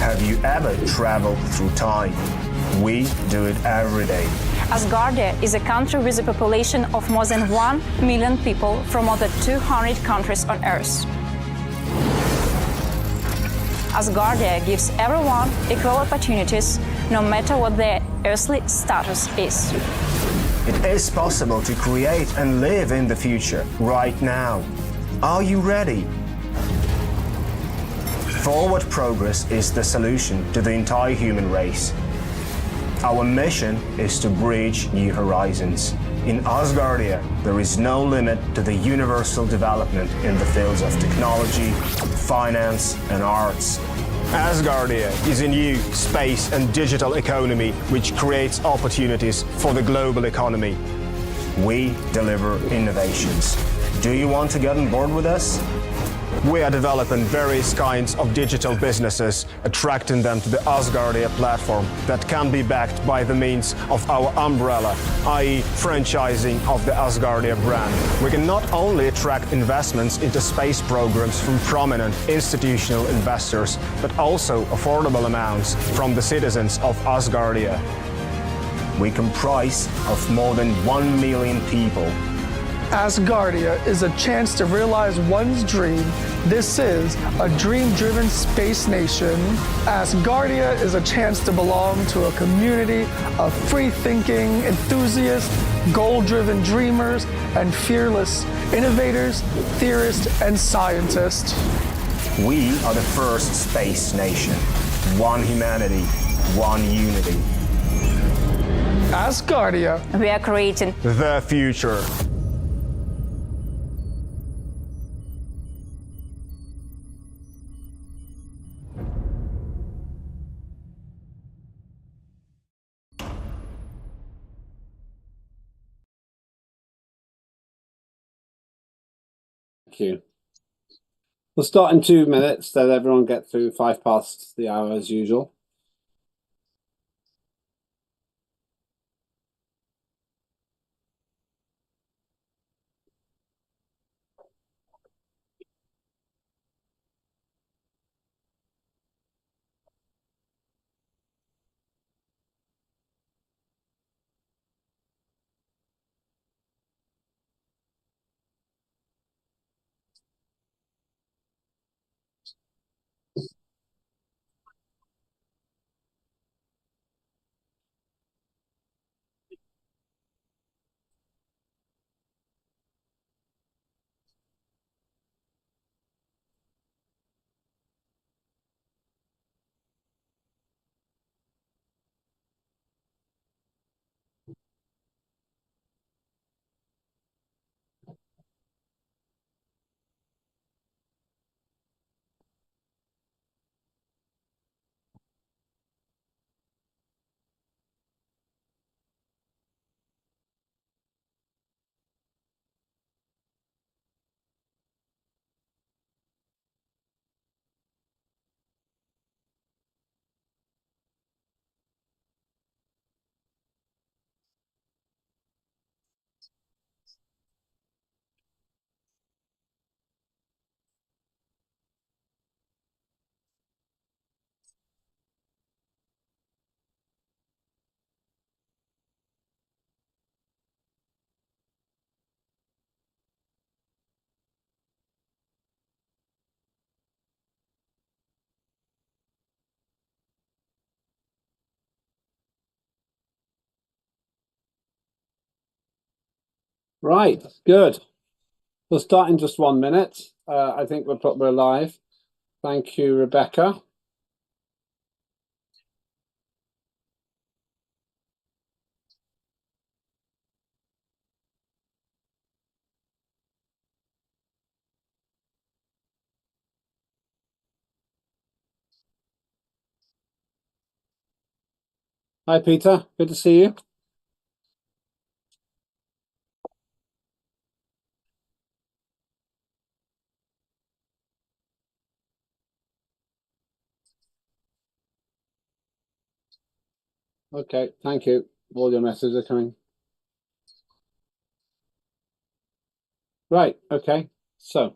Have you ever traveled through time? We do it every day. Asgardia is a country with a population of more than 1 million people from more than 200 countries on Earth. Asgardia gives everyone equal opportunities, no matter what their earthly status is. It is possible to create and live in the future right now. Are you ready? Forward progress is the solution to the entire human race. Our mission is to bridge new horizons. In Asgardia, there is no limit to the universal development in the fields of technology, finance, and arts. Asgardia is a new space and digital economy which creates opportunities for the global economy. We deliver innovations. Do you want to get on board with us? We are developing various kinds of digital businesses, attracting them to the Asgardia platform that can be backed by the means of our umbrella, i.e. franchising of the Asgardia brand. We can not only attract investments into space programs from prominent institutional investors, but also affordable amounts from the citizens of Asgardia. We comprise of more than 1 million people. Asgardia is a chance to realize one's dream. This is a dream-driven space nation. Asgardia is a chance to belong to a community of free-thinking enthusiasts, goal-driven dreamers, and fearless innovators, theorists, and scientists. We are the first space nation. One humanity, one unity. Asgardia. We are creating The future. Thank you. We'll start in 2 minutes, let everyone get through 5 past the hour as usual. Right, good. We'll start in just 1 minute. I think we're live. Thank you, Rebecca. Hi, Peter. Good to see you. Okay, thank you. All your messages are coming. Right, okay. So,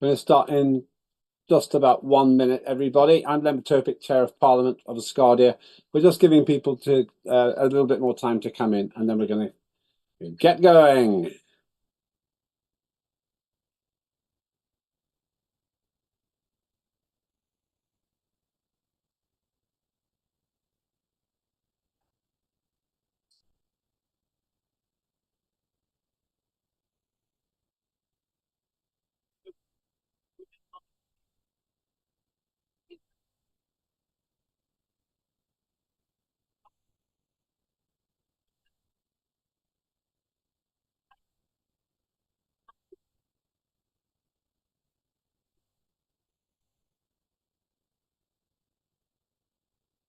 we're going to start in just about 1 minute, everybody. I'm Lemon Turpik, Chair of Parliament of Asgardia. We're just giving people a little bit more time to come in, and then we're going to get going.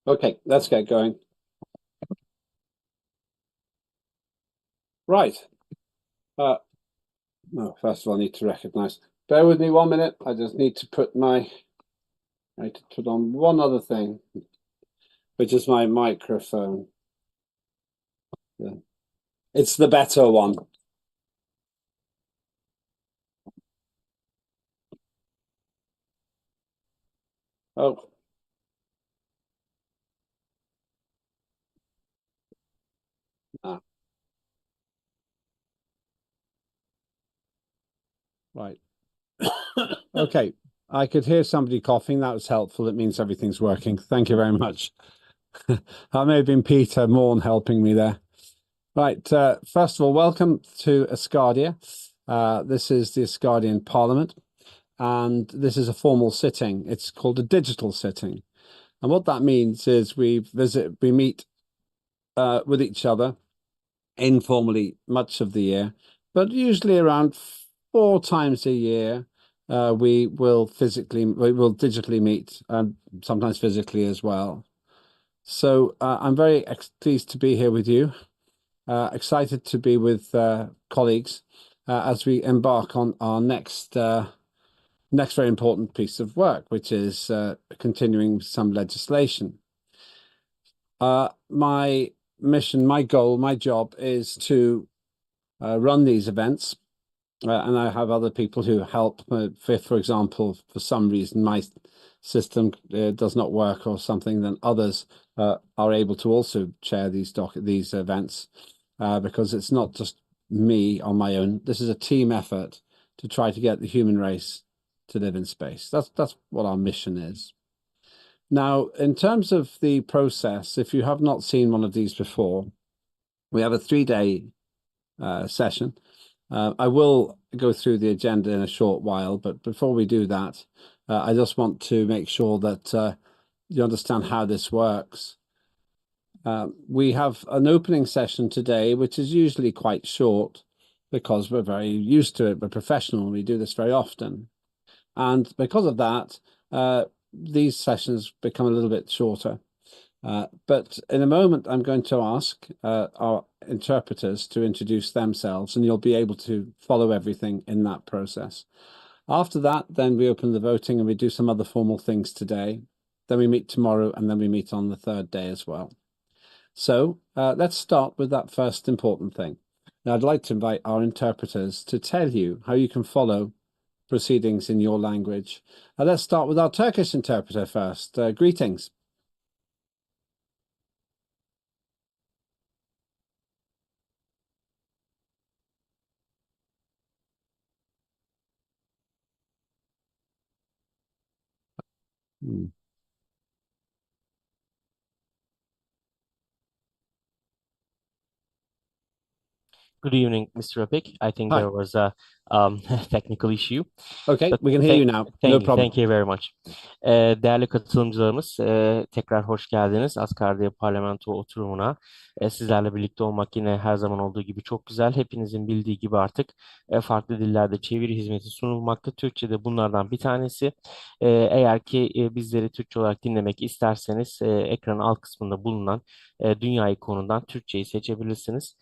Okay, let's get going. Right. No, first of all, I need to recognize. Bear with me 1 minute. I just need to put on one other thing, which is my microphone. Yeah. It's the better one. Oh. Ah. Right. Okay. I could hear somebody coughing. That was helpful. It means everything's working. Thank you very much. That may have been Peter Morn helping me there. Right. First of all, welcome to Asgardia. This is the Asgardian Parliament, and this is a formal sitting. It's called a digital sitting. And what that means is we meet with each other informally much of the year, but usually around 4 times a year, we will digitally meet, and sometimes physically as well. So I'm very pleased to be here with you. Excited to be with colleagues as we embark on our next very important piece of work, which is continuing some legislation. My mission, my goal, my job is to run these events, and I have other people who help. For example, for some reason my system does not work or something, then others are able to also chair these events because it's not just me on my own. This is a team effort to try to get the human race to live in space. That's what our mission is. Now, in terms of the process, if you have not seen one of these before, we have a 3-day session. I will go through the agenda in a short while, but before we do that, I just want to make sure that you understand how this works. We have an opening session today, which is usually quite short because we're very used to it. We're professional. We do this very often. And because of that, these sessions become a little bit shorter. But in a moment, I'm going to ask our interpreters to introduce themselves, and you'll be able to follow everything in that process. After that, then we open the voting and we do some other formal things today. Then we meet tomorrow, and then we meet on the 3rd day as well. So let's start with that first important thing. Now, I'd like to invite our interpreters to tell you how you can follow proceedings in your language. Let's start with our Turkish interpreter first. Greetings. Good evening, Mr. Rapik. I think Hi. there was a technical issue. Okay, But we can hear you now. No problem. Thank you very much. Değerli katılımcılarımız, tekrar hoş geldiniz Asgardia Parlamento oturumuna. Sizlerle birlikte olmak yine her zaman olduğu gibi çok güzel. Hepinizin bildiği gibi artık farklı dillerde çeviri hizmeti sunulmakta. Türkçe de bunlardan bir tanesi. Eğer ki bizleri Türkçe olarak dinlemek isterseniz ekranın alt kısmında bulunan dünya ikonundan Türkçeyi seçebilirsiniz.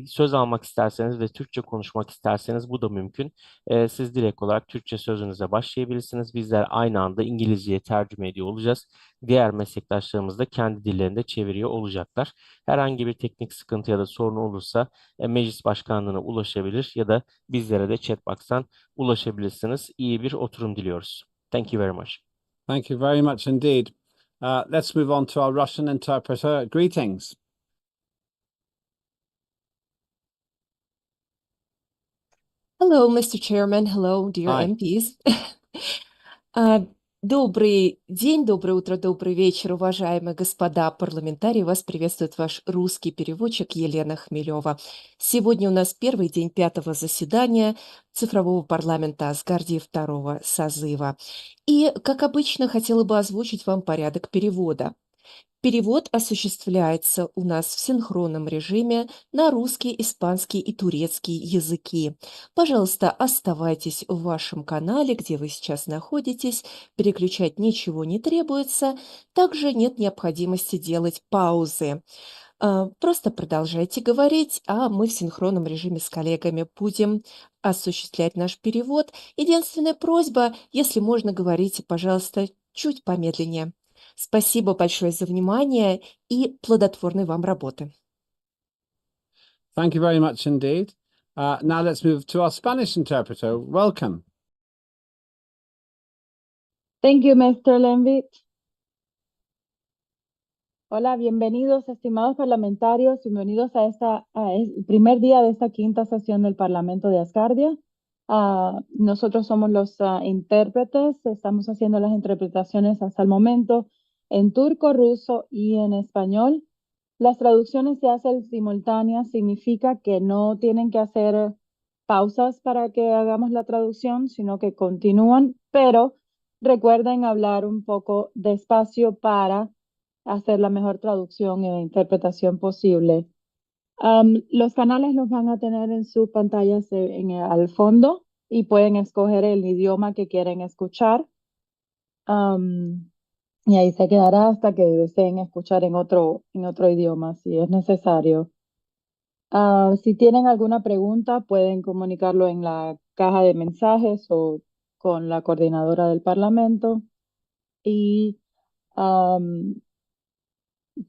Söz almak isterseniz ve Türkçe konuşmak isterseniz bu da mümkün. Siz direkt olarak Türkçe sözünüze başlayabilirsiniz. Bizler aynı anda İngilizceye tercüme ediyor olacağız. Diğer meslektaşlarımız da kendi dillerinde çeviriyor olacaklar. Herhangi bir teknik sıkıntı ya da sorun olursa meclis başkanlığına ulaşabilir ya da bizlere de chatbox'tan ulaşabilirsiniz. İyi bir oturum diliyoruz. Thank you very much. Thank you very much indeed. Let's move on to our Russian interpreter. Greetings. Hello, Mr. Chairman. Hello, dear Hi. MPs. Добрый день, доброе утро, добрый вечер, уважаемые господа парламентарии. Вас приветствует ваш русский переводчик Елена Хмелева. Сегодня у нас первый день пятого заседания цифрового парламента Асгардии второго созыва. И, как обычно, хотела бы озвучить вам порядок перевода. Перевод осуществляется у нас в синхронном режиме на русский, испанский и турецкий языки. Пожалуйста, оставайтесь в вашем канале, где вы сейчас находитесь. Переключать ничего не требуется. Также нет необходимости делать паузы. Просто продолжайте говорить, а мы в синхронном режиме с коллегами будем осуществлять наш перевод. Единственная просьба, если можно, говорите, пожалуйста, чуть помедленнее. Спасибо большое за внимание и плодотворной вам работы. Thank you very much indeed. Now let's move to our Spanish interpreter. Welcome. Thank you, Mr. Lenvit. Hola, bienvenidos, estimados parlamentarios, bienvenidos a el primer día de esta quinta sesión del Parlamento de Asgardia. Nosotros somos los intérpretes, estamos haciendo las interpretaciones hasta el momento en turco, ruso y en español. Las traducciones se hacen simultáneas, significa que no tienen que hacer pausas para que hagamos la traducción, sino que continúan, pero recuerden hablar un poco despacio para hacer la mejor traducción e interpretación posible. Los canales los van a tener en sus pantallas al fondo y pueden escoger el idioma que quieren escuchar. Y ahí se quedará hasta que deseen escuchar en otro idioma, si es necesario. Si tienen alguna pregunta, pueden comunicarlo en la caja de mensajes o con la coordinadora del Parlamento. Y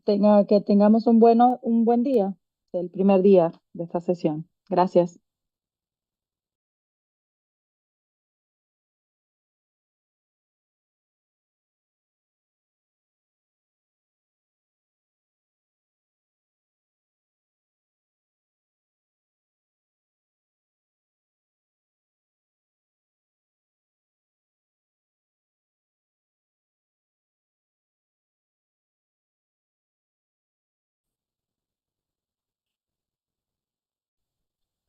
que tengamos un buen día, el primer día de esta sesión. Gracias.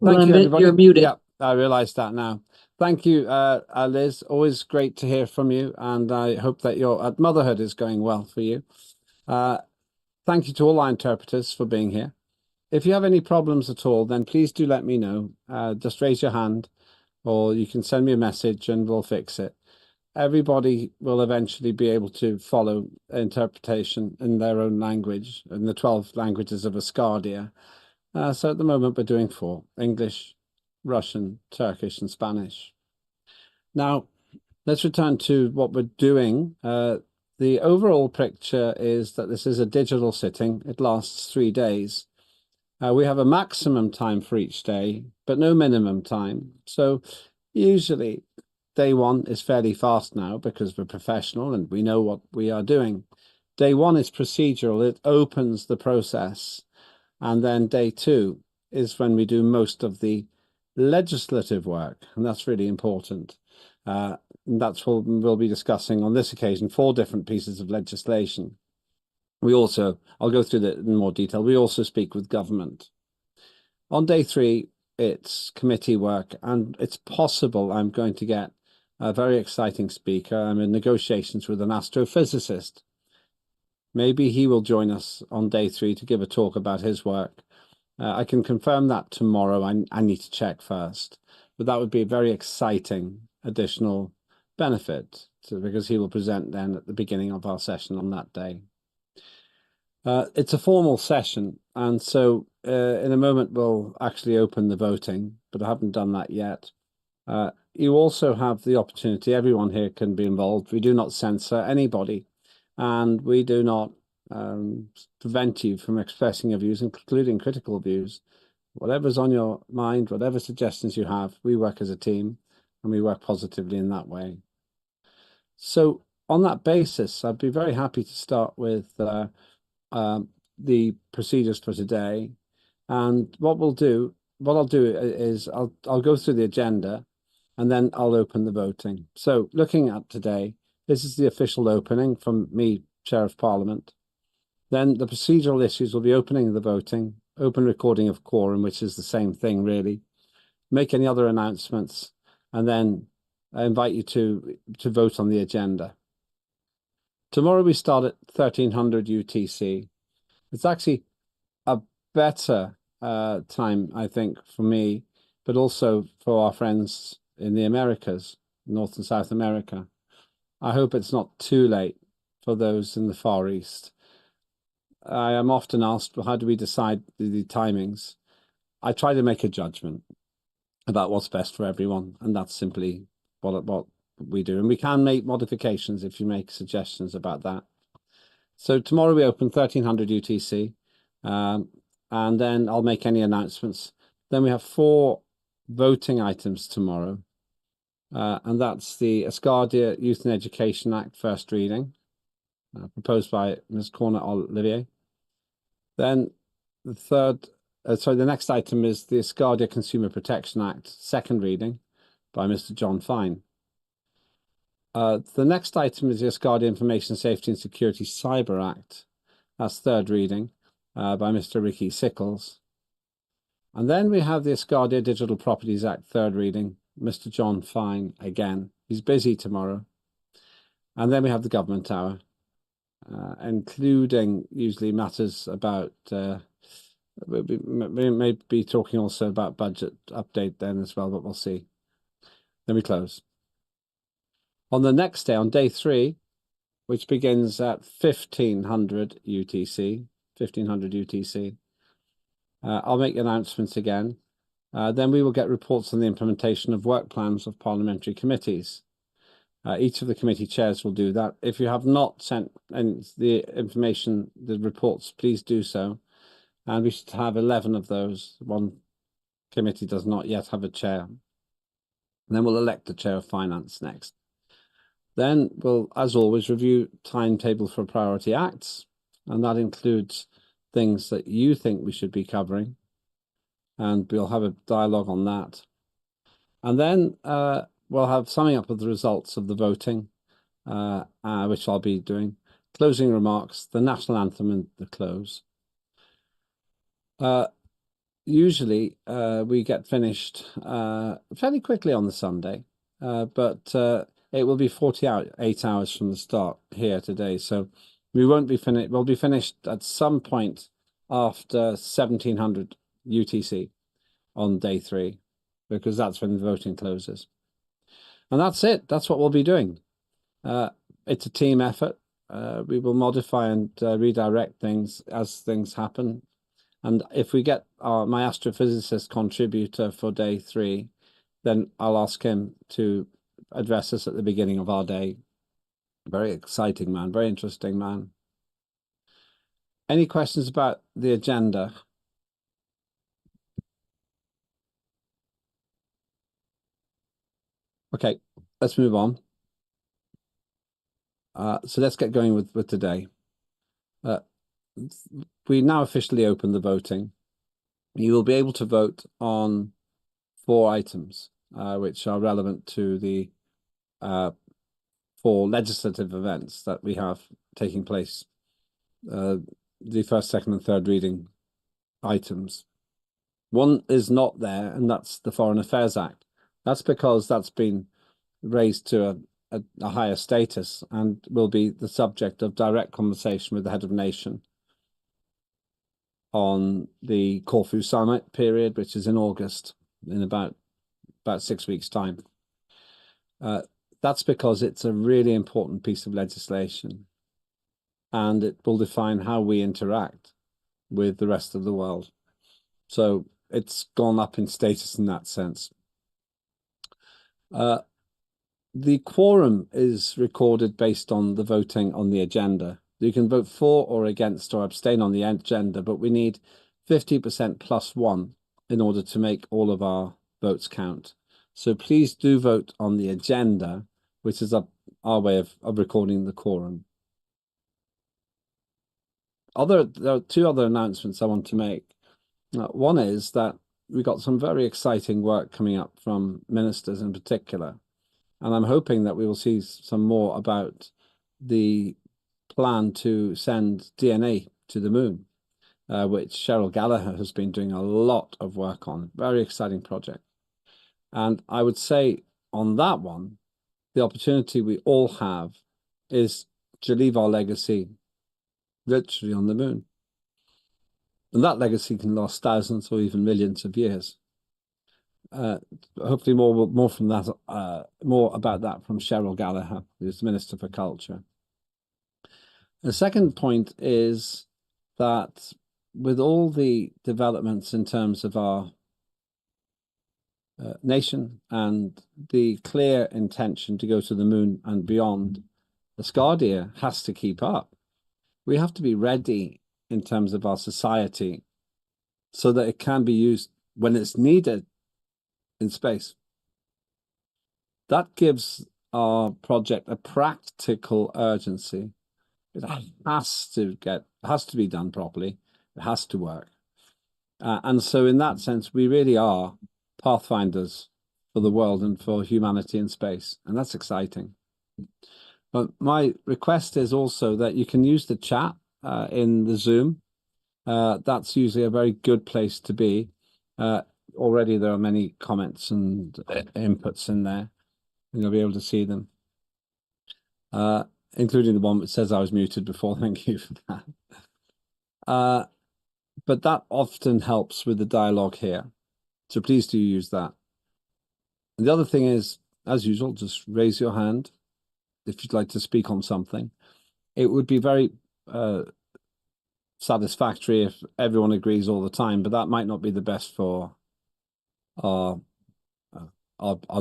Thank you, everybody. You're muted. Yeah, I realize that now. Thank you, Liz. Always great to hear from you, and I hope that your motherhood is going well for you. Thank you to all our interpreters for being here. If you have any problems at all, then please do let me know. Just raise your hand, or you can send me a message and we'll fix it. Everybody will eventually be able to follow interpretation in their own language, in the 12 languages of Asgardia. So at the moment, we're doing 4: English, Russian, Turkish, and Spanish. Now, let's return to what we're doing. The overall picture is that this is a digital sitting. It lasts 3 days. We have a maximum time for each day, but no minimum time. So usually day 1 is fairly fast now because we're professional and we know what we are doing. Day 1 is procedural. It opens the process. And then day 2 is when we do most of the legislative work. And that's really important. And that's what we'll be discussing on this occasion, 4 different pieces of legislation. I'll go through that in more detail. We also speak with government. On day 3, it's committee work, and it's possible I'm going to get a very exciting speaker. I'm in negotiations with an astrophysicist. Maybe he will join us on day 3 to give a talk about his work. I can confirm that tomorrow. I need to check first, but that would be a very exciting additional benefit because he will present then at the beginning of our session on that day. It's a formal session, and so in a moment we'll actually open the voting, but I haven't done that yet. You also have the opportunity, everyone here can be involved. We do not censor anybody, and we do not prevent you from expressing your views, including critical views. Whatever's on your mind, whatever suggestions you have, we work as a team, and we work positively in that way. So on that basis, I'd be very happy to start with the procedures for today. And what I'll do is I'll go through the agenda and then I'll open the voting. So looking at today, this is the official opening from me, Chair of Parliament. Then the procedural issues will be opening the voting, open recording of quorum, which is the same thing really, make any other announcements, and then I invite you to vote on the agenda. Tomorrow we start at 1300 UTC. It's actually a better time, I think, for me, but also for our friends in the Americas, North and South America. I hope it's not too late for those in the Far East. I am often asked, well, how do we decide the timings? I try to make a judgment about what's best for everyone, and that's simply what we do. And we can make modifications if you make suggestions about that. So tomorrow we open 1300 UTC, and then I'll make any announcements. Then we have 4 voting items tomorrow, and that's the Asgardia Youth and Education Act first reading, proposed by Ms. Corner Olivier. Then the next item is the Asgardia Consumer Protection Act second reading by Mr. John Fine. The next item is the Asgardia Information Safety and Security Cyber Act. That's third reading by Mr. Ricky Sickles. And then we have the Asgardia Digital Properties Act third reading, Mr. John Fine again. He's busy tomorrow. And then we have the Government Hour, including usually matters about, we may be talking also about budget update then as well, but we'll see. Then we close. On the next day, on day 3, which begins at 1500 UTC, I'll make announcements again. Then we will get reports on the implementation of work plans of parliamentary committees. Each of the committee chairs will do that. If you have not sent the information, the reports, please do so. And we should have 11 of those. One committee does not yet have a chair. And then we'll elect the chair of finance next. Then we'll, as always, review timetable for priority acts, and that includes things that you think we should be covering, and we'll have a dialogue on that. And then we'll have summing up of the results of the voting, which I'll be doing, closing remarks, the national anthem, and the close. Usually we get finished fairly quickly on the Sunday, but it will be 48 hours from the start here today. So we won't be finished. We'll be finished at some point after 1700 UTC on day 3, because that's when the voting closes. And that's it. That's what we'll be doing. It's a team effort. We will modify and redirect things as things happen. And if we get my astrophysicist contributor for day 3, then I'll ask him to address us at the beginning of our day. Very exciting man, very interesting man. Any questions about the agenda? Okay, let's move on. So let's get going with today. We now officially open the voting. You will be able to vote on 4 items, which are relevant to the 4 legislative events that we have taking place. The first, second, and third reading items. One is not there, and that's the Foreign Affairs Act. That's because that's been raised to a higher status and will be the subject of direct conversation with the head of nation on the Corfu summit period, which is in August, in about 6 weeks' time. That's because it's a really important piece of legislation, and it will define how we interact with the rest of the world. So it's gone up in status in that sense. The quorum is recorded based on the voting on the agenda. You can vote for or against or abstain on the agenda, but we need 50% plus 1 in order to make all of our votes count. So please do vote on the agenda, which is our way of recording the quorum. There are two other announcements I want to make. One is that we got some very exciting work coming up from ministers in particular, and I'm hoping that we will see some more about the plan to send DNA to the moon, which Cheryl Gallagher has been doing a lot of work on. Very exciting project. And I would say on that one, the opportunity we all have is to leave our legacy literally on the moon. And that legacy can last thousands or even millions of years. Hopefully more from that, more about that from Cheryl Gallagher, who's Minister for Culture. The second point is that with all the developments in terms of our nation and the clear intention to go to the moon and beyond, Asgardia has to keep up. We have to be ready in terms of our society so that it can be used when it's needed in space. That gives our project a practical urgency. It has to be done properly. It has to work. And so in that sense, we really are pathfinders for the world and for humanity in space. And that's exciting. But my request is also that you can use the chat in the Zoom. That's usually a very good place to be. Already there are many comments and inputs in there, and you'll be able to see them, including the one that says I was muted before. Thank you for that. But that often helps with the dialogue here. So please do use that. And the other thing is, as usual, just raise your hand if you'd like to speak on something. It would be very satisfactory if everyone agrees all the time, but that might not be the best for our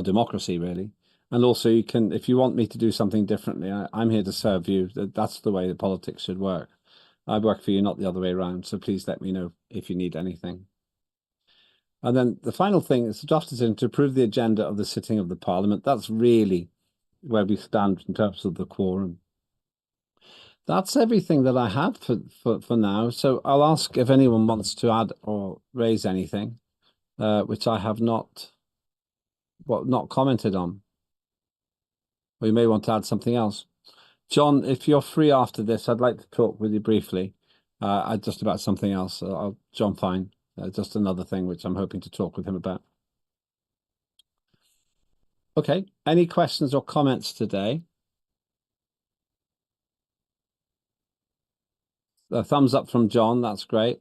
democracy, really. And also, you can, if you want me to do something differently, I'm here to serve you. That's the way that politics should work. I work for you, not the other way around. So please let me know if you need anything. And then the final thing is the draft is in to approve the agenda of the sitting of the Parliament. That's really where we stand in terms of the quorum. That's everything that I have for now. So I'll ask if anyone wants to add or raise anything, which I have not commented on. Or you may want to add something else. John, if you're free after this, I'd like to talk with you briefly, just about something else. John, fine. Just another thing which I'm hoping to talk with him about. Okay, any questions or comments today? A thumbs up from John, that's great.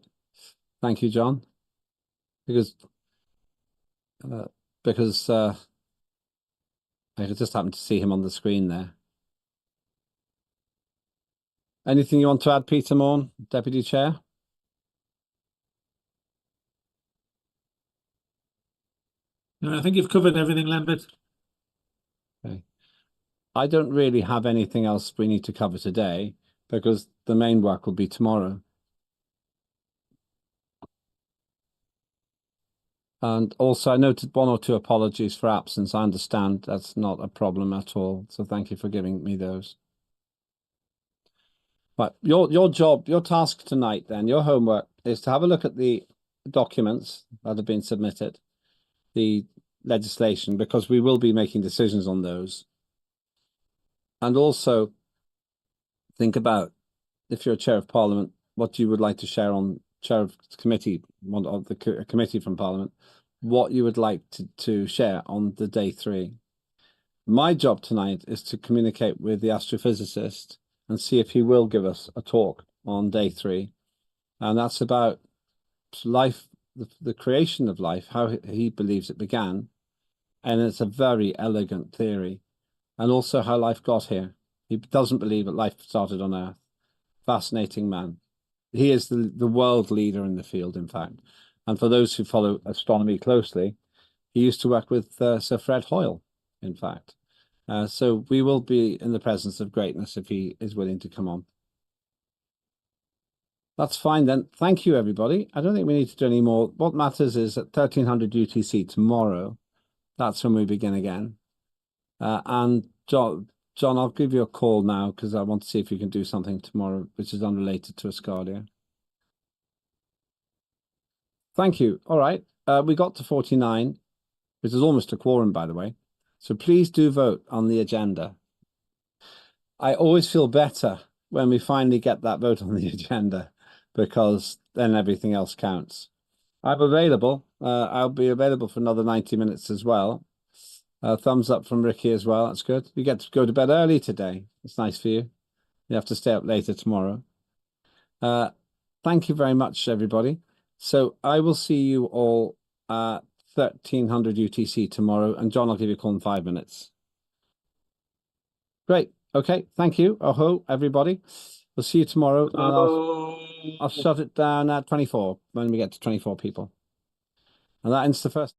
Thank you, John. Because I just happened to see him on the screen there. Anything you want to add, Peter Morn, Deputy Chair? No, I think you've covered everything, Lambert. Okay. I don't really have anything else we need to cover today because the main work will be tomorrow. And also, I noted one or two apologies for absence. I understand that's not a problem at all. So thank you for giving me those. But your job, your task tonight, then, your homework is to have a look at the documents that have been submitted, the legislation, because we will be making decisions on those. And also think about, if you're a chair of Parliament, what you would like to share on chair of committee, one of the committee from Parliament, what you would like to share on the day 3. My job tonight is to communicate with the astrophysicist and see if he will give us a talk on day 3. And that's about life, the creation of life, how he believes it began. And it's a very elegant theory. And also how life got here. He doesn't believe that life started on Earth. Fascinating man. He is the world leader in the field, in fact. And for those who follow astronomy closely, he used to work with Sir Fred Hoyle, in fact. So we will be in the presence of greatness if he is willing to come on. That's fine then. Thank you, everybody. I don't think we need to do any more. What matters is at 1300 UTC tomorrow, that's when we begin again. And John John, I'll give you a call now because I want to see if you can do something tomorrow which is unrelated to Asgardia. Thank you. All right. We got to 49, which is almost a quorum, by the way. So please do vote on the agenda. I always feel better when we finally get that vote on the agenda because then everything else counts. I'm available. I'll be available for another 90 minutes as well. Thumbs up from Ricky as well. That's good. You get to go to bed early today. It's nice for you. You have to stay up later tomorrow. Thank you very much, everybody. So I will see you all at 1300 UTC tomorrow, and John, I'll give you a call in 5 minutes. Great. Okay. Thank you. Aho, everybody. We'll see you tomorrow. And I'll shut it down at 24 when we get to 24 people. And that ends the first.